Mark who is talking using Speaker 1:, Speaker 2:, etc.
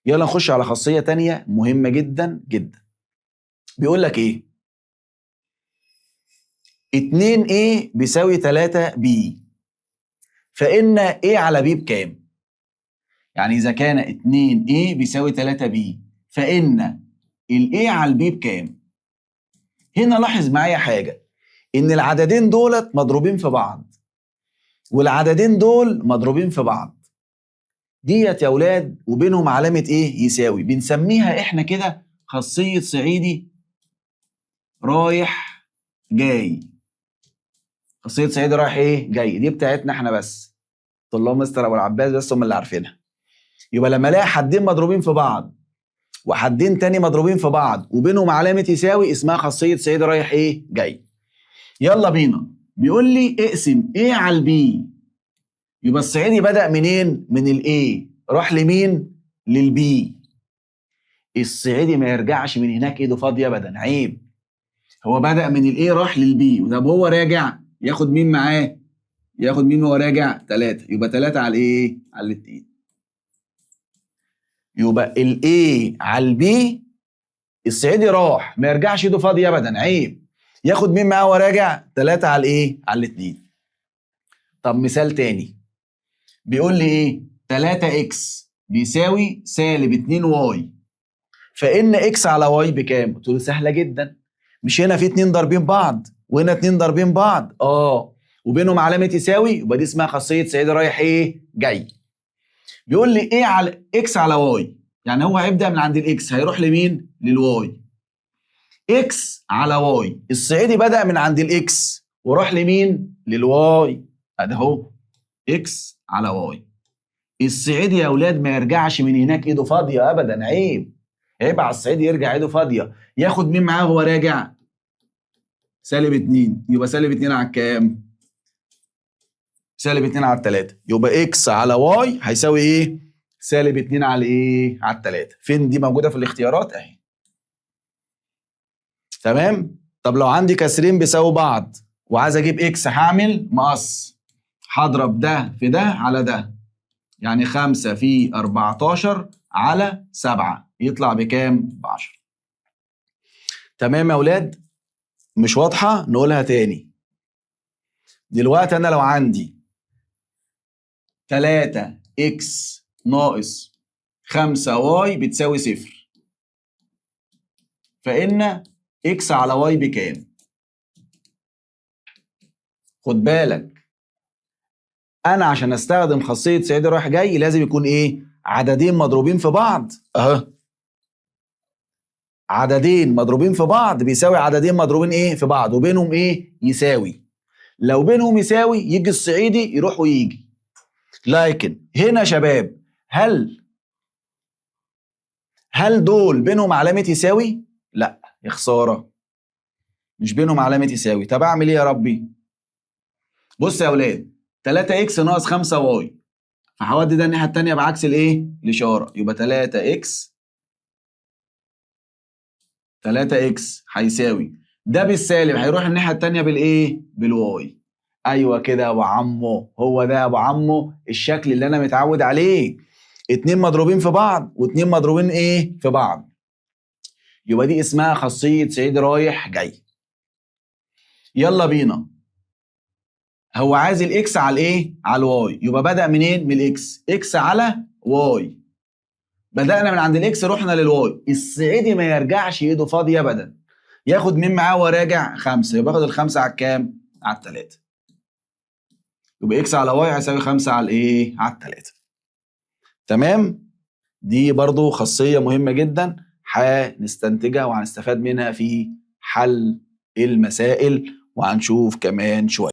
Speaker 1: يلا نخش على خاصية تانية مهمة جدا جدا. بيقول لك ايه؟ 2A بيساوي 3B، فإن A على B بكام؟ يعني إذا كان 2A بيساوي 3B فإن ال A على ال B بكام؟ هنا لاحظ معايا حاجة، إن العددين دولت مضروبين في بعض والعددين دول مضروبين في بعض. ديت يا ولاد وبينهم علامة إيه؟ يساوي. بنسميها إحنا كده خاصية صعيدي رايح جاي. خاصية صعيدي رايح إيه؟ جاي. دي بتاعتنا إحنا بس. طلاب مستر أبو العباس بس هم اللي عارفينها. يبقى لما الاقي حدين مضروبين في بعض وحدين تاني مضروبين في بعض وبينهم علامة يساوي اسمها خاصية صعيدي رايح ايه؟ جاي. يلا بينا. بيقول لي اقسم A على البي. يبقى الصعيدي بدأ منين؟ من الاي راح لمين؟ للبي. الصعيدي ما يرجعش من هناك ايده فاضية ابدا، عيب. هو بدأ من الاي راح للبي، طب هو راجع ياخد مين معاه؟ ياخد مين وهو راجع؟ 3. يبقى 3 على الايه؟ على الاتنين. يبقى الاي على البي الصعيدي راح ما يرجعش ايده فاضيه ابدا، عيب. ياخد مين معاه وراجع؟ 3 على الايه؟ على الاتنين. طب مثال تاني بيقول لي ايه؟ 3x بيساوي سالب 2y، فان x على y بكام؟ قلت له سهله جدا، مش هنا في 2 ضاربين بعض وهنا 2 ضاربين بعض؟ وبينهم علامه يساوي، يبقى دي اسمها خاصيه صعيدي رايح ايه؟ جاي. بيقول لي ايه على x على y، يعني هو هيبدا من عند الاكس هيروح لمين؟ للواي. اكس على واي، الصعيدي بدأ من عند الاكس وراح لمين؟ للواي. ادي اهو اكس على واي. الصعيدي يا اولاد ما يرجعش من هناك ايده فاضيه ابدا، عيب. عيب على الصعيدي يرجع ايده فاضيه. ياخد مين معاه وهو راجع؟ سالب 2. يبقى سالب 2 على كام؟ سالب 2 على 3. يبقى اكس على واي هيساوي ايه؟ سالب 2 على ايه؟ على 3. فين دي موجوده في الاختيارات اهي. تمام؟ طب لو عندي كسرين بيساووا بعض وعايز اجيب اكس هعمل مقص، هضرب ده في ده على ده، يعني 5 في 14 على 7 يطلع بكام؟ ب10. تمام يا اولاد؟ مش واضحه؟ نقولها تاني. دلوقتي انا لو عندي 3x ناقص 5y بتساوي 0، فإن x على y بكام؟ خد بالك، انا عشان استخدم خاصيه صعيدي رايح جاي لازم يكون ايه؟ عددين مضروبين في بعض عددين مضروبين في بعض بيساوي عددين مضروبين ايه؟ في بعض وبينهم ايه؟ يساوي. لو بينهم يساوي يجي الصعيدي يروح ويجي. لكن هنا يا شباب هل دول بينهم علامه يساوي؟ لا يا خساره، مش بينهم علامه يساوي. طب اعمل ايه يا ربي؟ بص يا اولاد، 3x ناقص 5y، فهودي ده الناحيه الثانيه بعكس الايه؟ الاشاره. يبقى 3x هيساوي ده بالسالب هيروح الناحيه الثانيه بالايه؟ بالواي. ايوه كده يا ابو عمو، هو ده يا ابو عمو الشكل اللي انا متعود عليه. 2 مضروبين في بعض و2 مضروبين ايه؟ في بعض. يبقى دي اسمها خاصيه صعيدي رايح جاي. يلا بينا. هو عايز الاكس على الايه؟ على الواي. يبقى بدأ منين؟ من الاكس. اكس على واي. بدأنا من عند الاكس رحنا للواي. الصعيدي ما يرجعش ايده فاضيه ابدا. ياخد مين معاه وراجع؟ 5. يبقى ياخد ال5 على الكام؟ على ال3. يبقى اكس على واي هيساوي 5 على الايه؟ على ال3. تمام؟ دي برضو خاصيه مهمه جدا هنستنتجها وهنستفاد منها في حل المسائل وهنشوف كمان شويه.